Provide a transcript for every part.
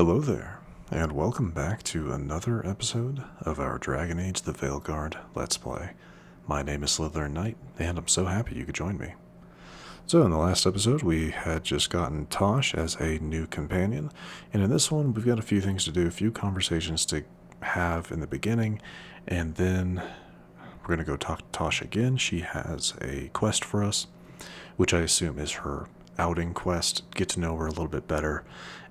Hello there, and welcome back to another episode of our Dragon Age the Veilguard Let's Play. My name is SlytherinKnight, and I'm so happy you could join me. So in the last episode, we had just gotten Tosh as a new companion, and in this one, we've got a few things to do, a few conversations to have in the beginning, and then we're going to go talk to Tosh again. She has a quest for us, which I assume is her outing quest, get to know her a little bit better,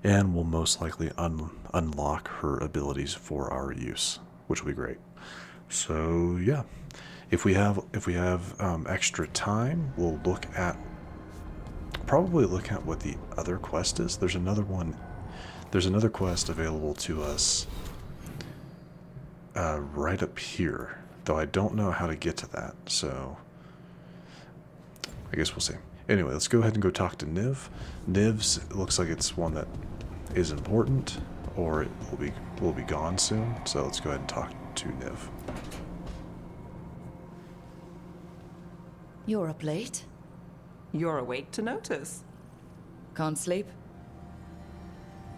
and we'll most likely unlock her abilities for our use, which will be great. So yeah, if we have extra time, we'll probably look at what the other quest is. There's another quest available to us right up here, though I don't know how to get to that, so I guess we'll see. Anyway, let's go ahead and go talk to Niv. Niv's looks like it's one that is important, or it will be gone soon. So let's go ahead and talk to Niv. You're up late. You're awake to notice. Can't sleep?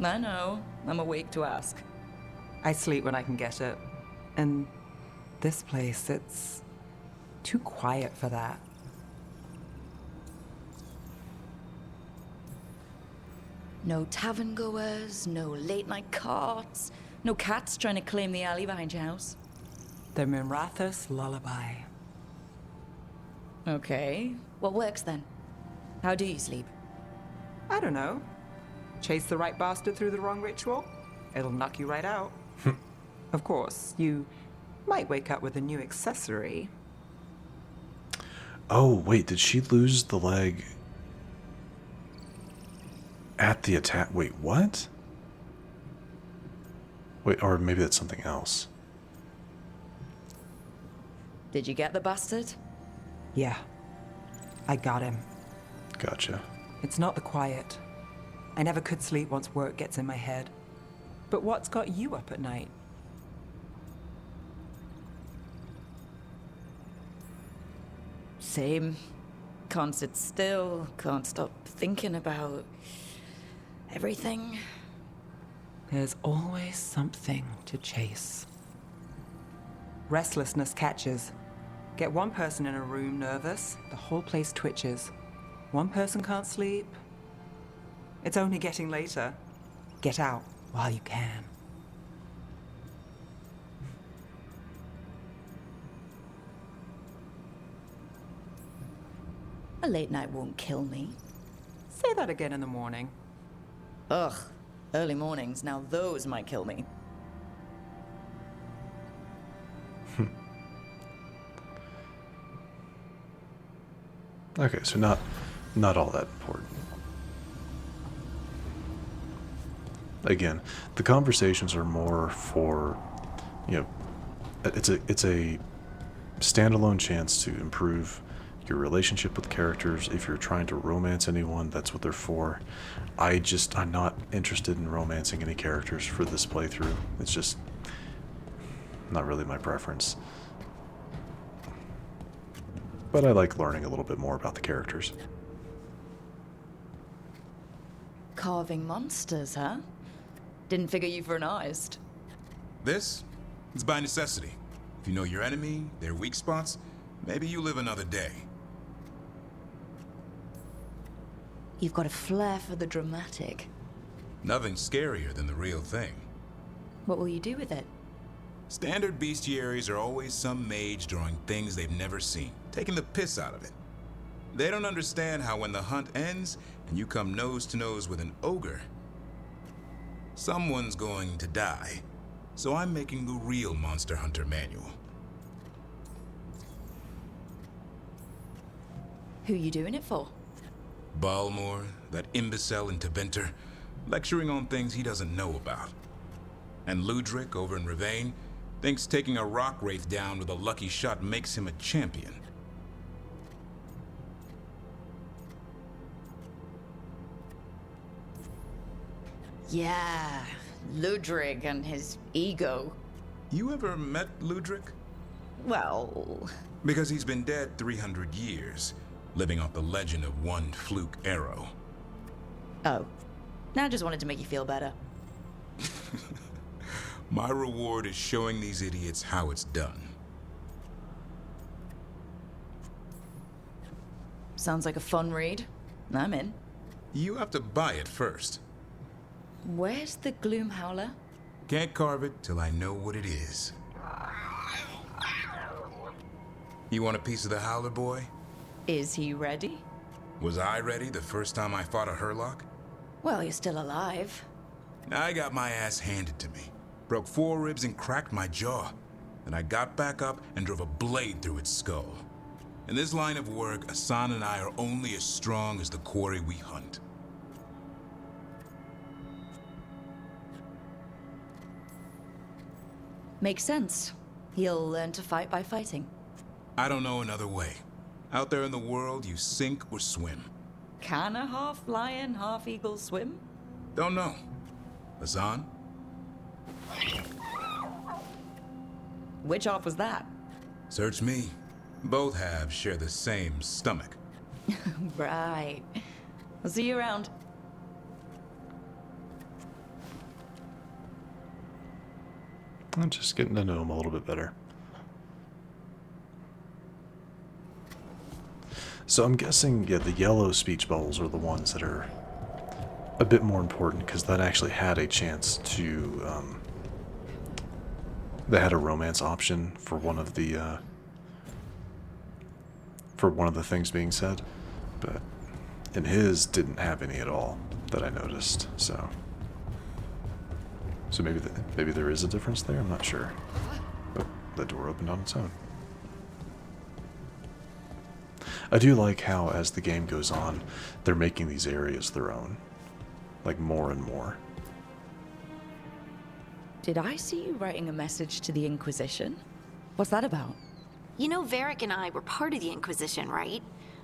I know. I'm awake to ask. I sleep when I can get it. And this place, it's too quiet for that. No tavern goers, no late night carts, no cats trying to claim the alley behind your house. The Mirathus lullaby. Okay, what works then? How do you sleep? I don't know. Chase the right bastard through the wrong ritual? It'll knock you right out. Of course, you might wake up with a new accessory. Oh, wait, did she lose the leg at the attack? Wait, what? Wait, or maybe that's something else. Did you get the bastard? Yeah, I got him. Gotcha. It's not the quiet. I never could sleep once work gets in my head. But what's got you up at night? Same. Can't sit still, can't stop thinking about everything. There's always something to chase. Restlessness catches. Get one person in a room nervous, the whole place twitches. One person can't sleep. It's only getting later. Get out while you can. A late night won't kill me. Say that again in the morning. Ugh, early mornings, now those might kill me. Okay, so not all that important. Again, the conversations are more for, it's a standalone chance to improve your relationship with characters. If you're trying to romance anyone, that's what they're for. I'm not interested in romancing any characters for this playthrough. It's just not really my preference. But I like learning a little bit more about the characters. Carving monsters, huh? Didn't figure you for an artist. This is by necessity. If you know your enemy, their weak spots, maybe you live another day. You've got a flair for the dramatic. Nothing scarier than the real thing. What will you do with it? Standard bestiaries are always some mage drawing things they've never seen, taking the piss out of it. They don't understand how when the hunt ends and you come nose to nose with an ogre, someone's going to die. So I'm making the real Monster Hunter manual. Who you doing it for? Balmor, that imbecile in Teventer, lecturing on things he doesn't know about. And Ludric over in Ravane thinks taking a rock wraith down with a lucky shot makes him a champion. Yeah, Ludrig and his ego. You ever met Ludric? Well... Because he's been dead 300 years, living off the legend of one fluke arrow. Oh. I just wanted to make you feel better. My reward is showing these idiots how it's done. Sounds like a fun read. I'm in. You have to buy it first. Where's the Gloom Howler? Can't carve it till I know what it is. You want a piece of the Howler, boy? Is he ready? Was I ready the first time I fought a Hurlock? Well, you're still alive. I got my ass handed to me. Broke 4 ribs and cracked my jaw. Then I got back up and drove a blade through its skull. In this line of work, Asan and I are only as strong as the quarry we hunt. Makes sense. He'll learn to fight by fighting. I don't know another way. Out there in the world, you sink or swim. Can a half lion, half eagle swim? Don't know. Asan? Which half was that? Search me. Both halves share the same stomach. Right. I'll see you around. I'm just getting to know him a little bit better. So I'm guessing, yeah, the yellow speech bubbles are the ones that are a bit more important, because that actually had a chance to, they had a romance option for one of the things being said, but in his didn't have any at all that I noticed. So maybe there is a difference there. I'm not sure. Oh, the door opened on its own. I do like how, as the game goes on, they're making these areas their own, like more and more. Did I see you writing a message to the Inquisition? What's that about? You know, Varric and I were part of the Inquisition, right?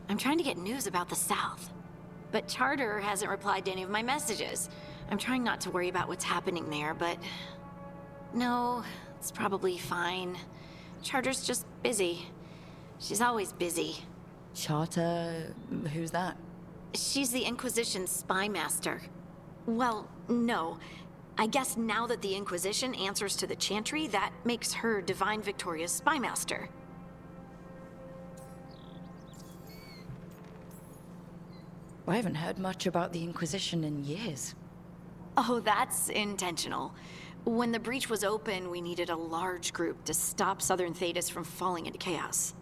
I'm trying to get news about the South. But Charter hasn't replied to any of my messages. I'm trying not to worry about what's happening there, but... No, it's probably fine. Charter's just busy. She's always busy. Charter... who's that? She's the Inquisition's spy master. Well, no. I guess now that the Inquisition answers to the Chantry, that makes her Divine Victoria's spy master. I haven't heard much about the Inquisition in years. Oh, that's intentional. When the breach was open, we needed a large group to stop Southern Thedas from falling into chaos.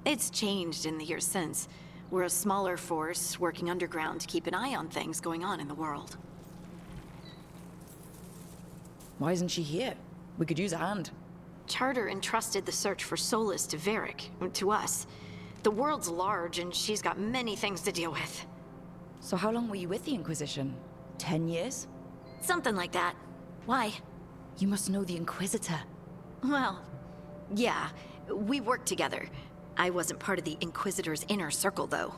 It's changed in the years since. We're a smaller force working underground to keep an eye on things going on in the world. Why isn't she here? We could use a hand. Charter entrusted the search for Solus to Varric, to us. The world's large and she's got many things to deal with. So how long were you with the Inquisition? 10 years? Something like that. Why? You must know the Inquisitor. Well, yeah, we worked together. I wasn't part of the Inquisitor's inner circle, though.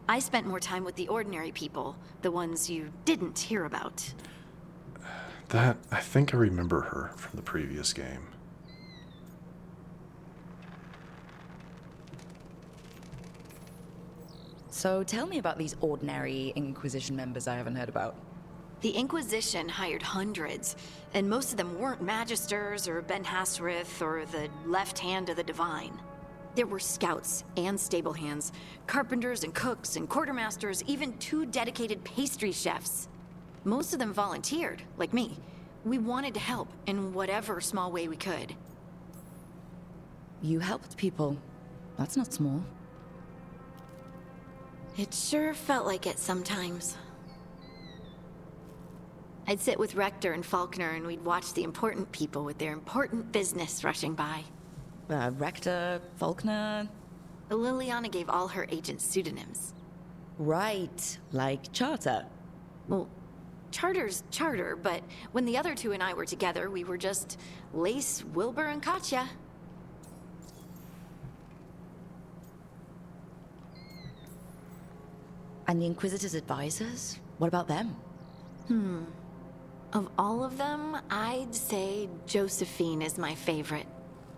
I spent more time with the ordinary people, the ones you didn't hear about. That, I think I remember her from the previous game. So tell me about these ordinary Inquisition members I haven't heard about. The Inquisition hired hundreds, and most of them weren't Magisters or Ben Hasrith or the left hand of the Divine. There were scouts and stable hands, carpenters and cooks and quartermasters, even 2 dedicated pastry chefs. Most of them volunteered, like me. We wanted to help in whatever small way we could. You helped people. That's not small. It sure felt like it sometimes. I'd sit with Rector and Faulkner and we'd watch the important people with their important business rushing by. Rector, Faulkner... Liliana gave all her agents pseudonyms. Right, like Charter. Well, Charter's Charter, but when the other 2 and I were together, we were just Lace, Wilbur, and Katya. And the Inquisitor's advisors? What about them? Of all of them, I'd say Josephine is my favorite.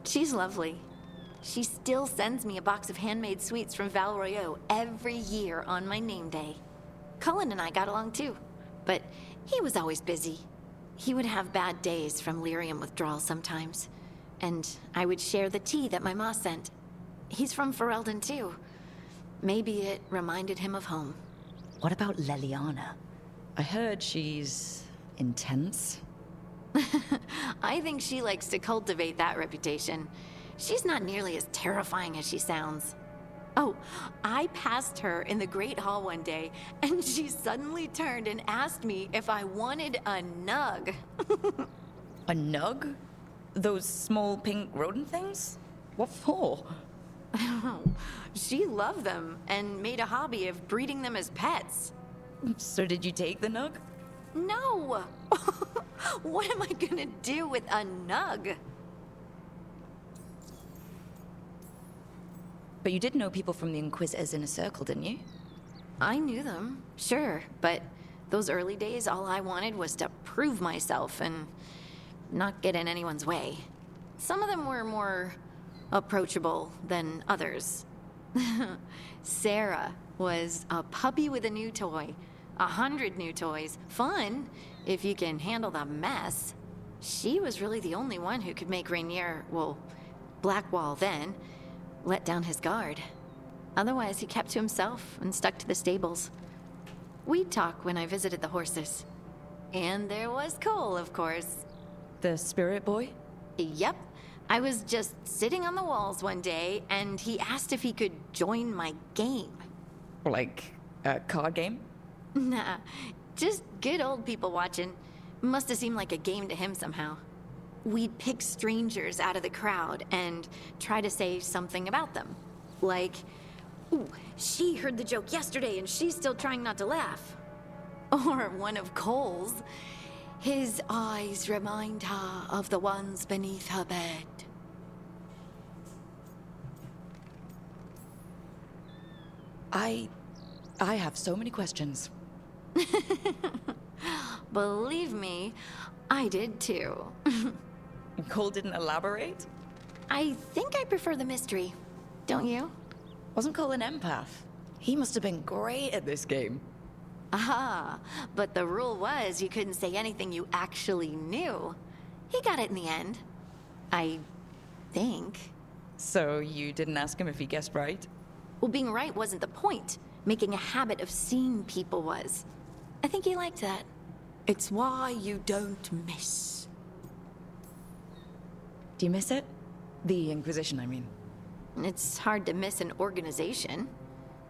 She's lovely. She still sends me a box of handmade sweets from Val Royeaux every year on my name day. Cullen and I got along too, but he was always busy. He would have bad days from lyrium withdrawal sometimes, and I would share the tea that my ma sent. He's from Ferelden too. Maybe it reminded him of home. What about Leliana? I heard she's intense. I think she likes to cultivate that reputation. She's not nearly as terrifying as she sounds. Oh, I passed her in the Great Hall one day, and she suddenly turned and asked me if I wanted a nug. A nug? Those small pink rodent things? What for? She loved them and made a hobby of breeding them as pets. So did you take the nug? No! What am I gonna do with a nug? But you did know people from the Inquisitors Inner Circle, didn't you? I knew them, sure, but those early days, all I wanted was to prove myself and not get in anyone's way. Some of them were more approachable than others. Sarah was a puppy with a new toy. 100 new toys. Fun, if you can handle the mess. She was really the only one who could make Rainier, well, Blackwall then, let down his guard. Otherwise, he kept to himself and stuck to the stables. We'd talk when I visited the horses. And there was Cole, of course. The spirit boy? Yep. I was just sitting on the walls one day, and he asked if he could join my game. Like a card game? Nah, just good old people watching. Must have seemed like a game to him somehow. We'd pick strangers out of the crowd and try to say something about them. Like, ooh, she heard the joke yesterday and she's still trying not to laugh. Or one of Cole's. His eyes remind her of the ones beneath her bed. I have so many questions. Believe me, I did too. Cole didn't elaborate? I think I prefer the mystery. Don't you? Wasn't Cole an empath? He must have been great at this game. Ah, but the rule was you couldn't say anything you actually knew. He got it in the end. I think. So you didn't ask him if he guessed right? Well, being right wasn't the point. Making a habit of seeing people was. I think he liked that. It's why you don't miss. Do you miss it? The Inquisition, I mean. It's hard to miss an organization.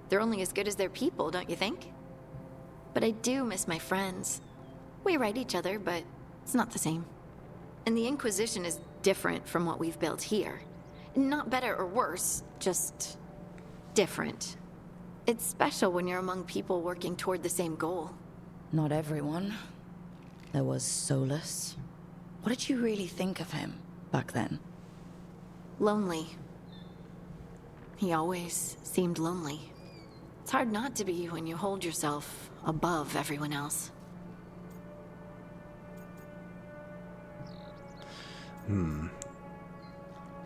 They're only as good as their people, don't you think? But I do miss my friends. We write each other, but it's not the same. And the Inquisition is different from what we've built here. Not better or worse, just different. It's special when you're among people working toward the same goal. Not everyone. There was Solus. What did you really think of him back then? Lonely. He always seemed lonely. It's hard not to be when you hold yourself above everyone else.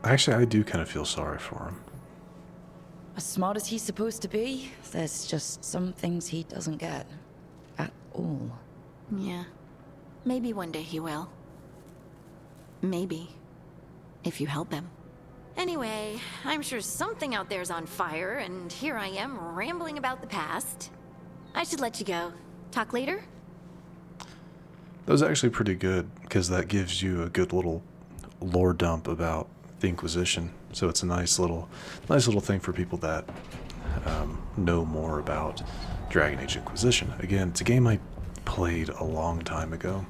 Actually, I do kind of feel sorry for him. As smart as he's supposed to be, there's just some things he doesn't get. At all. Yeah. Maybe one day he will. Maybe. If you help him. Anyway, I'm sure something out there's on fire, and here I am rambling about the past. I should let you go. Talk later? That was actually pretty good, because that gives you a good little lore dump about the Inquisition. So it's a nice little thing for people that know more about Dragon Age Inquisition. Again, it's a game I played a long time ago,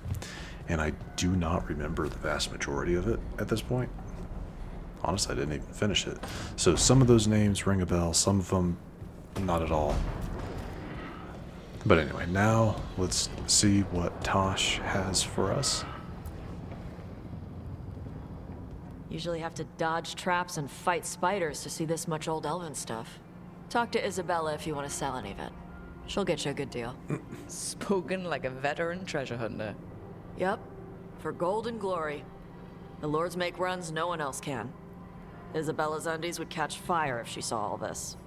and I do not remember the vast majority of it at this point. Honestly, I didn't even finish it. So some of those names ring a bell, some of them not at all. But anyway, now let's see what Tosh has for us. Usually have to dodge traps and fight spiders to see this much old elven stuff. Talk to Isabella if you want to sell any of it. She'll get you a good deal. Spoken like a veteran treasure hunter. Yep, for gold and glory. The lords make runs no one else can. Isabella's undies would catch fire if she saw all this.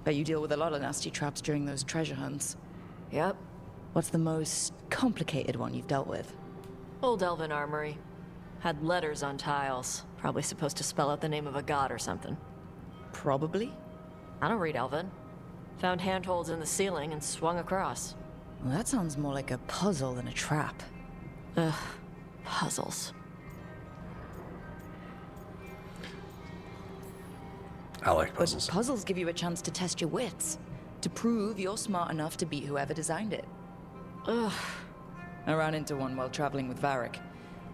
Bet you deal with a lot of nasty traps during those treasure hunts. Yep. What's the most complicated one you've dealt with? Old elven armory. Had letters on tiles. Probably supposed to spell out the name of a god or something. Probably. I don't read elven. Found handholds in the ceiling and swung across. Well, that sounds more like a puzzle than a trap. Ugh. Puzzles. I like But puzzles. puzzles give you a chance to test your wits. To prove you're smart enough to beat whoever designed it. Ugh. I ran into one while traveling with Varric.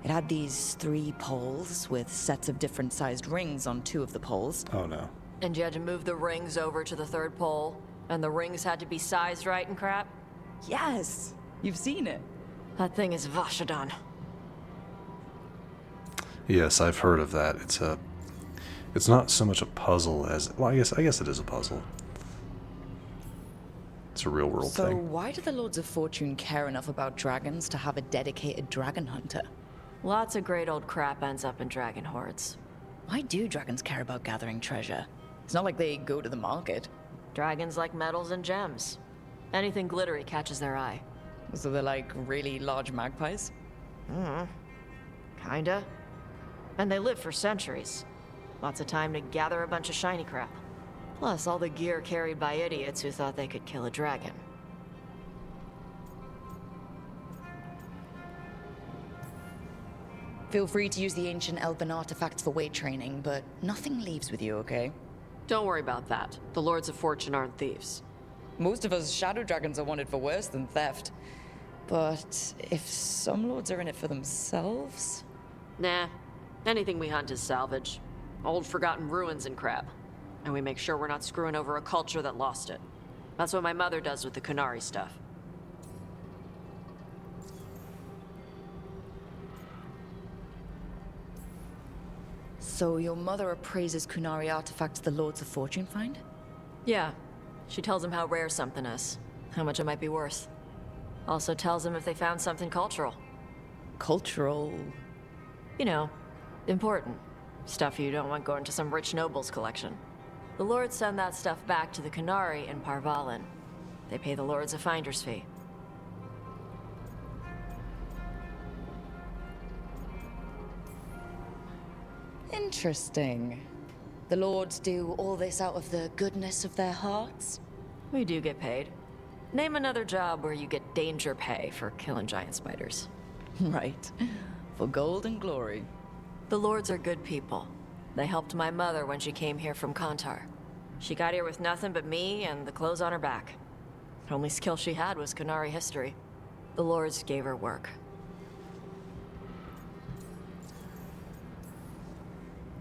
It had these 3 poles with sets of different sized rings on 2 of the poles. Oh no. And you had to move the rings over to the 3rd pole, and the rings had to be sized right and crap? Yes! You've seen it. That thing is Vashadan. Yes, I've heard of that. It's not so much a puzzle as, well, I guess it is a puzzle. It's a real world So thing. why do the Lords of Fortune care enough about dragons to have a dedicated dragon hunter? Lots of great old crap ends up in dragon hordes. Why do dragons care about gathering treasure? It's not like they go to the market. Dragons like metals and gems. Anything glittery catches their eye. So they're like really large magpies? Kinda. And they live for centuries. Lots of time to gather a bunch of shiny crap. Plus all the gear carried by idiots who thought they could kill a dragon. Feel free to use the ancient elven artifacts for weight training, but nothing leaves with you, okay? Don't worry about that. The Lords of Fortune aren't thieves. Most of us shadow dragons are wanted for worse than theft. But if some lords are in it for themselves... Nah. Anything we hunt is salvage. Old forgotten ruins and crap. And we make sure we're not screwing over a culture that lost it. That's what my mother does with the Kunari stuff. So your mother appraises Kunari artifacts the Lords of Fortune find? Yeah. She tells them how rare something is. How much it might be worth. Also tells them if they found something cultural. Cultural... You know, important. Stuff you don't want going to some rich noble's collection. The lords send that stuff back to the Kunari in Parvalin. They pay the lords a finder's fee. Interesting. The lords do all this out of the goodness of their hearts? We do get paid. Name another job where you get danger pay for killing giant spiders. Right. For gold and glory. The lords are good people. They helped my mother when she came here from Kantar. She got here with nothing but me and the clothes on her back. Only skill she had was Kunari history. The lords gave her work.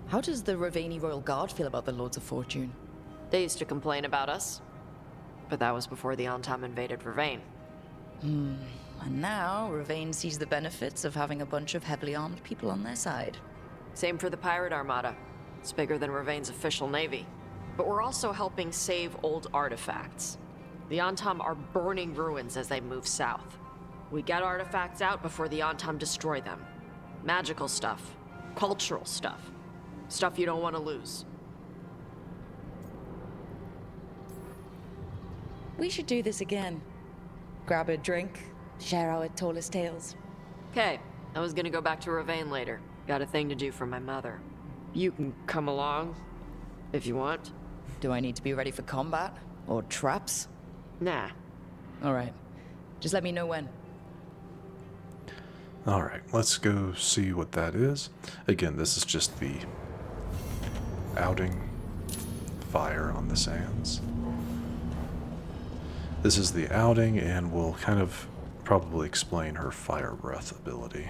How does the Ravani Royal Guard feel about the Lords of Fortune? They used to complain about us. But that was before the Antam invaded Vervain. And now, Ravane sees the benefits of having a bunch of heavily armed people on their side. Same for the Pirate Armada. It's bigger than Ravain's official navy. But we're also helping save old artifacts. The Antam are burning ruins as they move south. We get artifacts out before the Antam destroy them. Magical stuff. Cultural stuff. Stuff you don't want to lose. We should do this again. Grab a drink, share our tallest tales. Okay, I was gonna go back to Ravain later. Got a thing to do for my mother. You can come along, if you want. Do I need to be ready for combat? Or traps? Nah. Alright. Just let me know when. Alright, let's go see what that is. Again, this is just the outing fire on the sands. This is the outing, and we'll kind of probably explain her fire breath ability.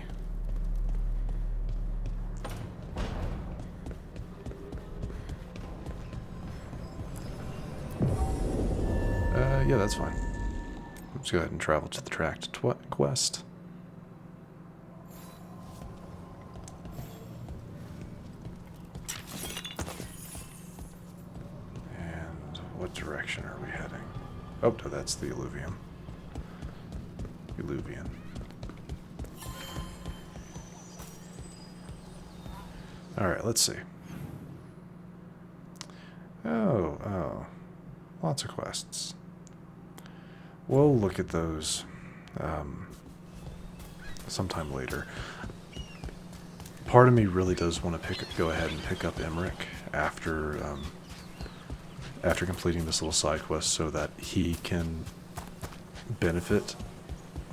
Yeah, that's fine. Let's go ahead and travel to the tracked quest. And what direction are we heading? Oh, no, that's the Illuvium. Illuvian. Alright, let's see. Oh. Lots of quests. We'll look at those sometime later. Part of me really does want to go ahead and pick up Emmerich after after completing this little side quest, so that he can benefit.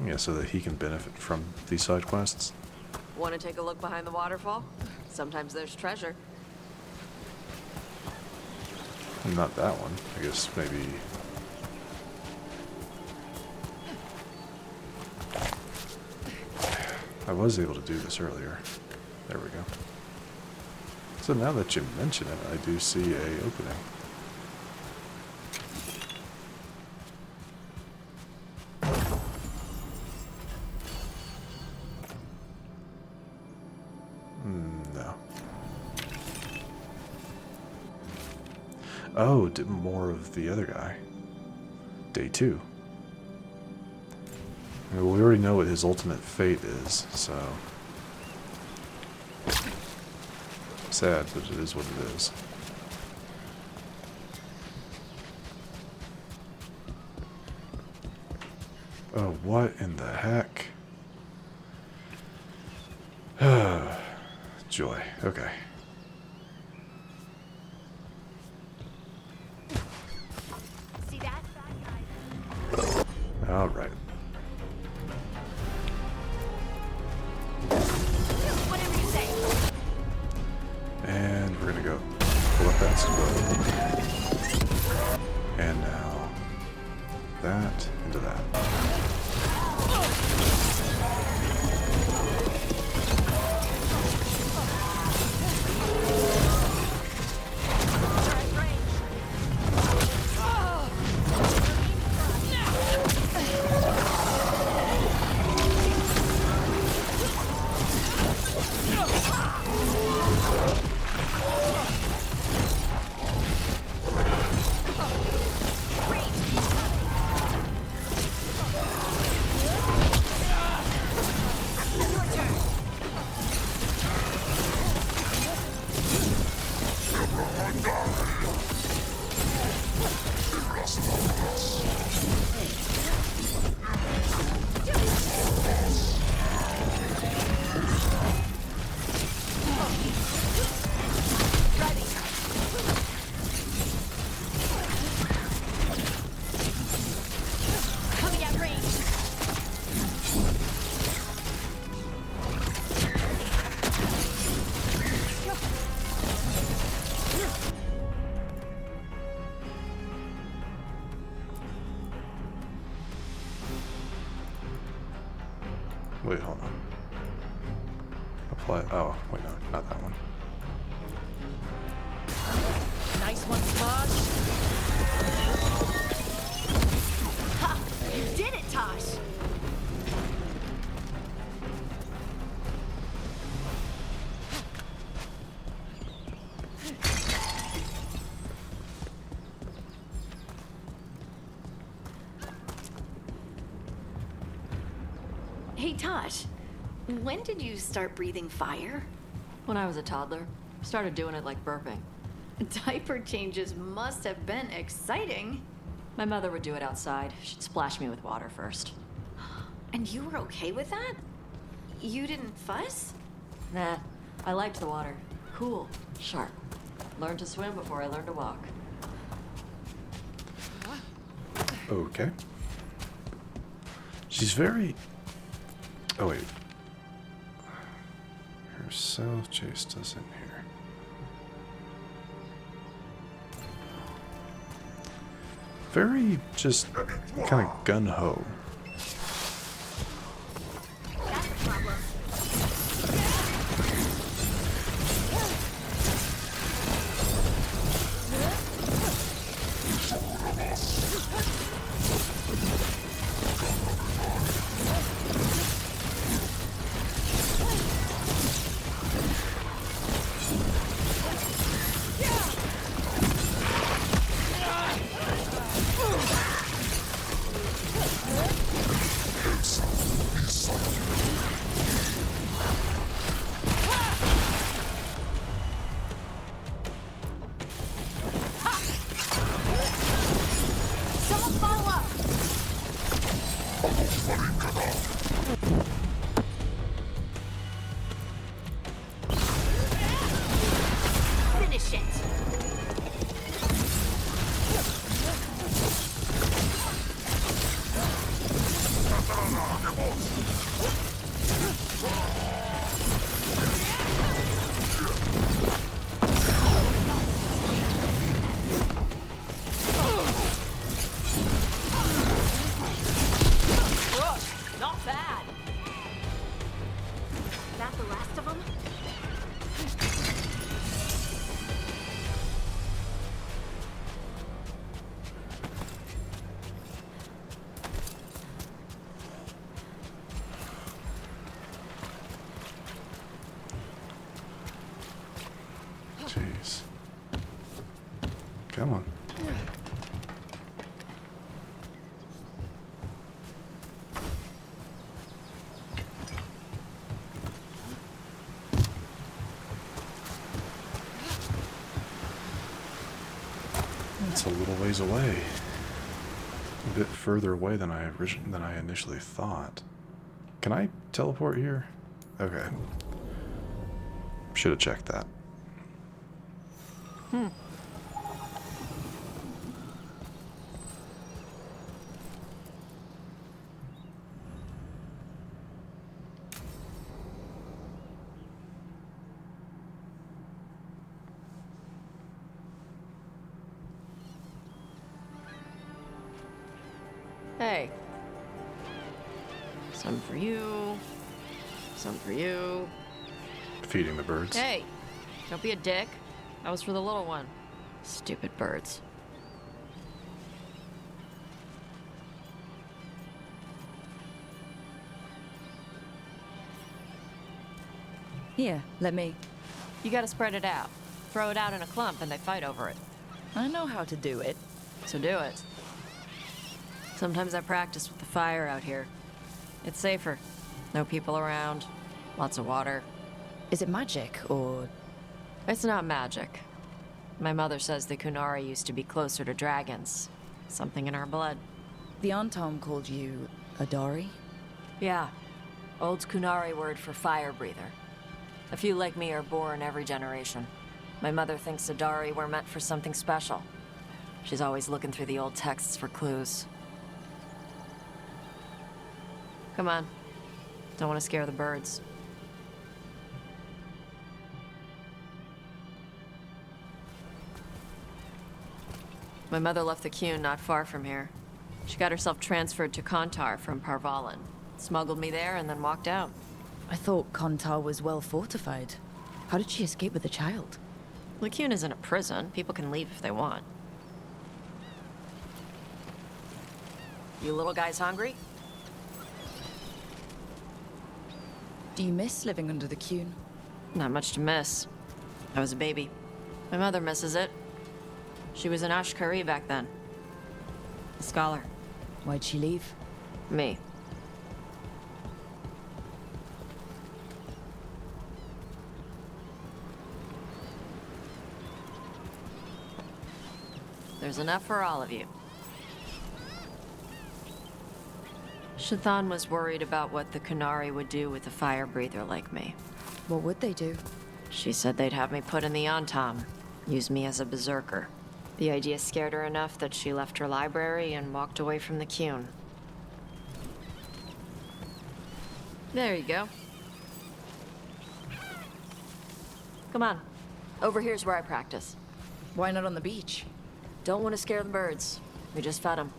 Yeah, so that he can benefit from these side quests. Want to take a look behind the waterfall? Sometimes there's treasure. Not that one. I guess maybe. I was able to do this earlier. There we go. So now that you mention it, I do see a opening. No. Oh, did more of the other guy. Day 2. Well, we already know what his ultimate fate is, so... sad, but it is what it is. Oh, what in the heck? Joy. Okay. See that? All right. Whatever you say. And we're gonna go pull up that scroll. And now that into that. Coming at range. Wait, hold on. Apply. Oh, wait, no, not that one. Nice one, Tosh. Ha! You did it, Tosh. Hey, Tosh. When did you start breathing fire? When I was a toddler, started doing it like burping. Diaper changes must have been exciting. My mother would do it outside. She'd splash me with water first. And you were okay with that? You didn't fuss? Nah, I liked the water. Cool, sharp. Learned to swim before I learned to walk. Okay. She's very... Oh, wait. Her self-chased us in here. Very just kind of gun-ho. That's a problem. Finish it! Rook, not bad. That the last of them? Jeez. Come on. It's a little ways away. A bit further away than I initially thought. Can I teleport here? Okay. Should have checked that. Hey. Some for you. Some for you. Feeding the birds. Hey, don't be a dick. That was for the little one. Stupid birds. Here, let me. You gotta spread it out. Throw it out in a clump and they fight over it. I know how to do it. So do it. Sometimes I practice with the fire out here. It's safer. No people around. Lots of water. Is it magic, or... It's not magic. My mother says the Kunari used to be closer to dragons. Something in our blood. The Antom called you Adari? Yeah. Old Kunari word for fire breather. A few like me are born every generation. My mother thinks Adari were meant for something special. She's always looking through the old texts for clues. Come on. Don't want to scare the birds. My mother left the Qun not far from here. She got herself transferred to Kontar from Parvalan. Smuggled me there and then walked out. I thought Kontar was well fortified. How did she escape with a child? The Qun isn't a prison. People can leave if they want. You little guys hungry? Do you miss living under the Qun? Not much to miss. I was a baby. My mother misses it. She was an Ashkari back then. A scholar. Why'd she leave? Me. There's enough for all of you. Shathan was worried about what the Kunari would do with a fire breather like me. What would they do? She said they'd have me put in the Antom, use me as a berserker. The idea scared her enough that she left her library and walked away from the Qun. There you go. Come on. Over here's where I practice. Why not on the beach? Don't want to scare the birds. We just fed them.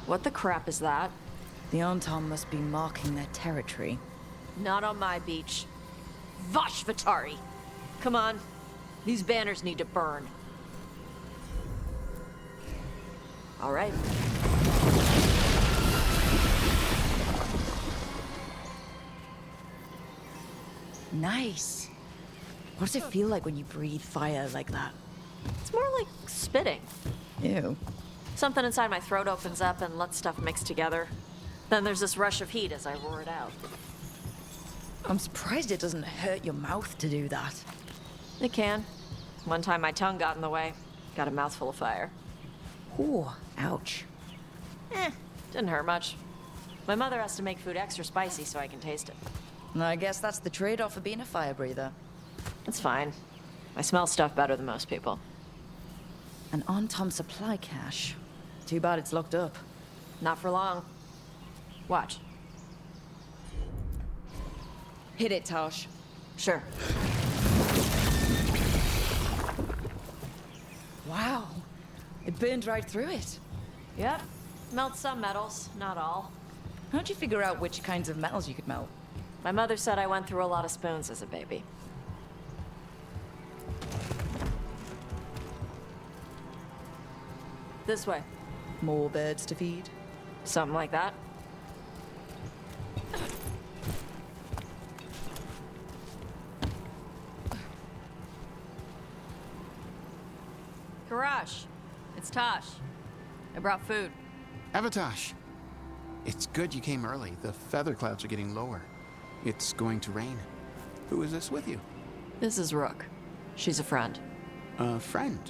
What the crap is that? The Antom must be marking their territory. Not on my beach. Vashvatari! Come on. These banners need to burn. All right. Nice. What does it feel like when you breathe fire like that? It's more like spitting. Ew. Something inside my throat opens up and lets stuff mix together. Then there's this rush of heat as I roar it out. I'm surprised it doesn't hurt your mouth to do that. It can. One time my tongue got in the way. Got a mouthful of fire. Ooh, ouch. Didn't hurt much. My mother has to make food extra spicy so I can taste it. I guess that's the trade-off of being a fire breather. It's fine. I smell stuff better than most people. An on-Tom supply cache. Too bad it's locked up. Not for long. Watch. Hit it, Tosh. Sure. Wow. It burned right through it. Yep. Melt some metals, not all. How'd you figure out which kinds of metals you could melt? My mother said I went through a lot of spoons as a baby. This way. More birds to feed? Something like that. Karash, it's Tosh. I brought food. Avatosh! It's good you came early. The feather clouds are getting lower. It's going to rain. Who is this with you? This is Rook. She's a friend. A friend.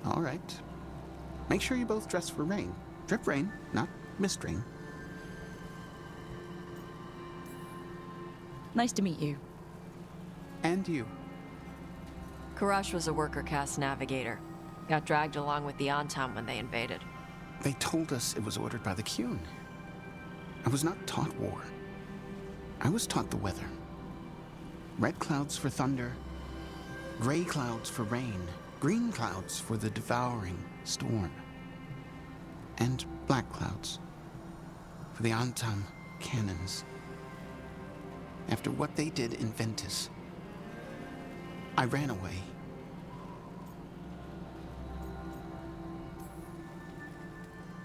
All right. Make sure you both dress for rain. Drip rain, not mist rain. Nice to meet you. And you. Karash was a worker caste navigator. Got dragged along with the Antam when they invaded. They told us it was ordered by the Qun. I was not taught war. I was taught the weather. Red clouds for thunder, gray clouds for rain, green clouds for the devouring storm, and black clouds for the Antam cannons. After what they did in Ventus, I ran away.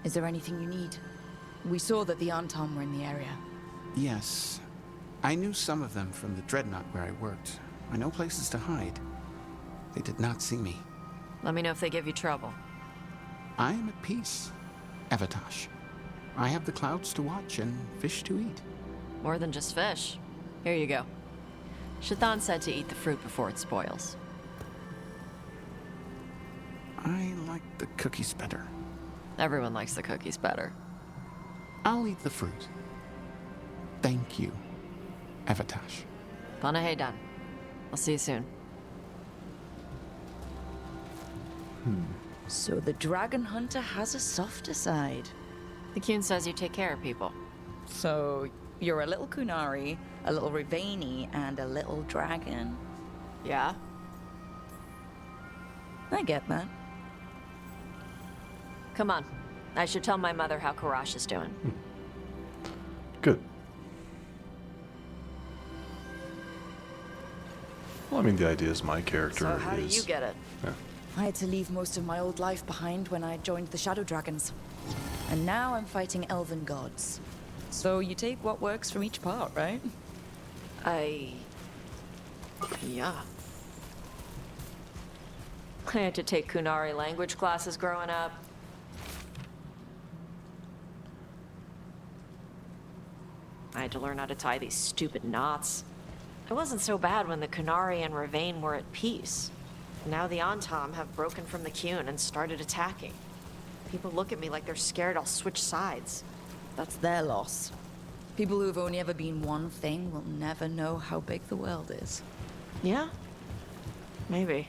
Is there anything you need? We saw that the Antom were in the area. Yes. I knew some of them from the dreadnought where I worked. I know places to hide. They did not see me. Let me know if they give you trouble. I am at peace, Avatosh. I have the clouds to watch and fish to eat. More than just fish. Here you go. Shathan said to eat the fruit before it spoils. I like the cookies better. Everyone likes the cookies better. I'll eat the fruit. Thank you, Avatosh. Panaheydan. I'll see you soon. So the dragon hunter has a softer side. The Qun says you take care of people. So you're a little Kunari, a little Rivani, and a little dragon. Yeah? I get that. Come on. I should tell my mother how Karash is doing. Good. Well, I mean, the idea is my character So how do is... you get it? Yeah. I had to leave most of my old life behind when I joined the Shadow Dragons. And now I'm fighting elven gods. So you take what works from each part, right? Yeah. I had to take Kunari language classes growing up. I had to learn how to tie these stupid knots. It wasn't so bad when the Kunari and Ravain were at peace. Now the Antam have broken from the Qun and started attacking. People look at me like they're scared I'll switch sides. That's their loss. People who've only ever been one thing will never know how big the world is. Yeah? Maybe.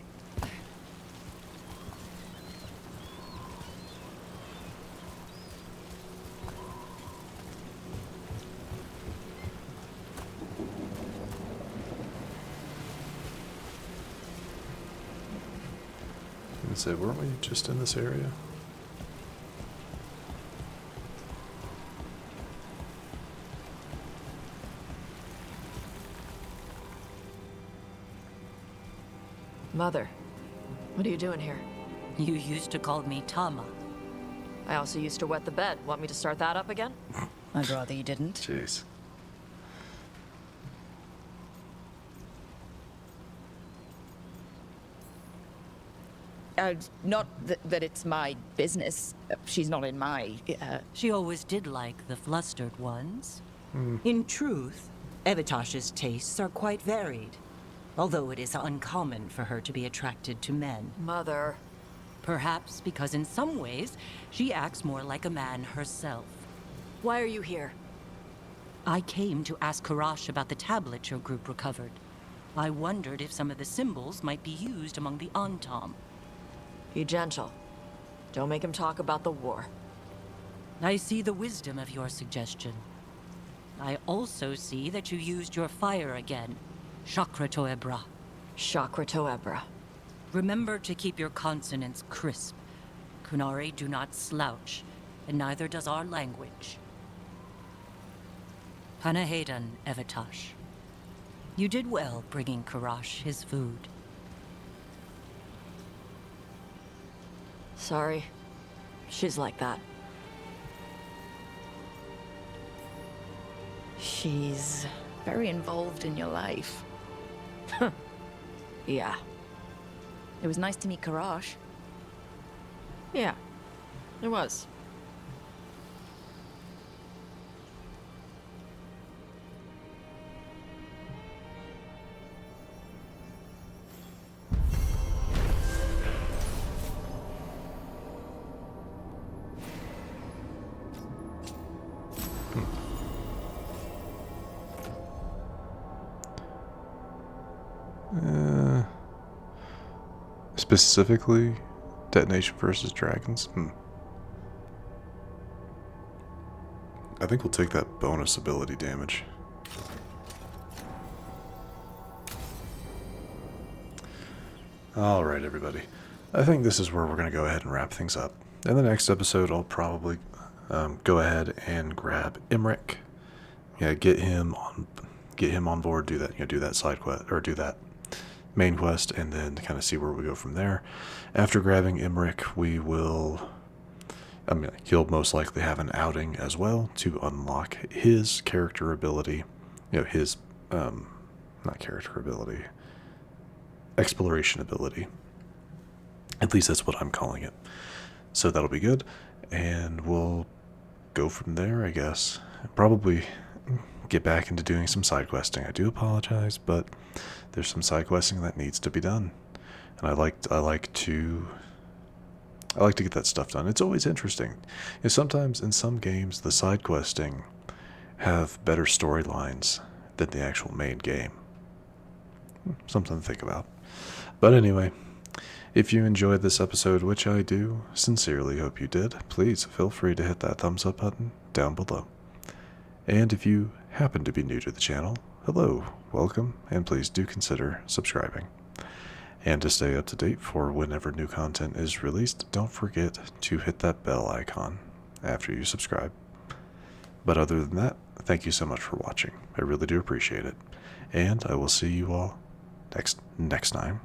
And say, weren't we just in this area? Mother, what are you doing here? You used to call me Tama. I also used to wet the bed. Want me to start that up again? I'd rather you didn't. Jeez. Not that it's my business. She's not in my... She always did like the flustered ones. In truth, Evatosh's tastes are quite varied. although it is uncommon for her to be attracted to men. Mother. Perhaps because in some ways, she acts more like a man herself. Why are you here? I came to ask Karash about the tablet your group recovered. I wondered if some of the symbols might be used among the Antam. Be gentle. Don't make him talk about the war. I see the wisdom of your suggestion. I also see that you used your fire again. Chakra Toebra. Chakra Toebra. Remember to keep your consonants crisp. Kunari do not slouch, and neither does our language. Panahedan Evatash. You did well bringing Karash his food. Sorry. She's like that. She's very involved in your life. Yeah. It was nice to meet Karash. Yeah. It was. Specifically, detonation versus dragons? I think we'll take that bonus ability damage. Alright, everybody. I think this is where we're going to go ahead and wrap things up. In the next episode, I'll probably go ahead and grab Imric. Yeah, get him on board, do that, do that side quest, or do that main quest, and then kind of see where we go from there. After grabbing Imric, we will, he'll most likely have an outing as well to unlock his character ability, his, not character ability, exploration ability. At least that's what I'm calling it. So that'll be good, and we'll go from there, I guess. Probably get back into doing some side questing. I do apologize, but there's some side questing that needs to be done, and I like to get that stuff done. It's always interesting. Sometimes in some games the side questing have better storylines than the actual main game. Something to think about. But anyway, if you enjoyed this episode, which I do sincerely hope you did, please feel free to hit that thumbs up button down below. And if you happen to be new to the channel, hello, welcome, and please do consider subscribing. And to stay up to date for whenever new content is released, don't forget to hit that bell icon after you subscribe. But other than that, thank you so much for watching. I really do appreciate it. And I will see you all next time.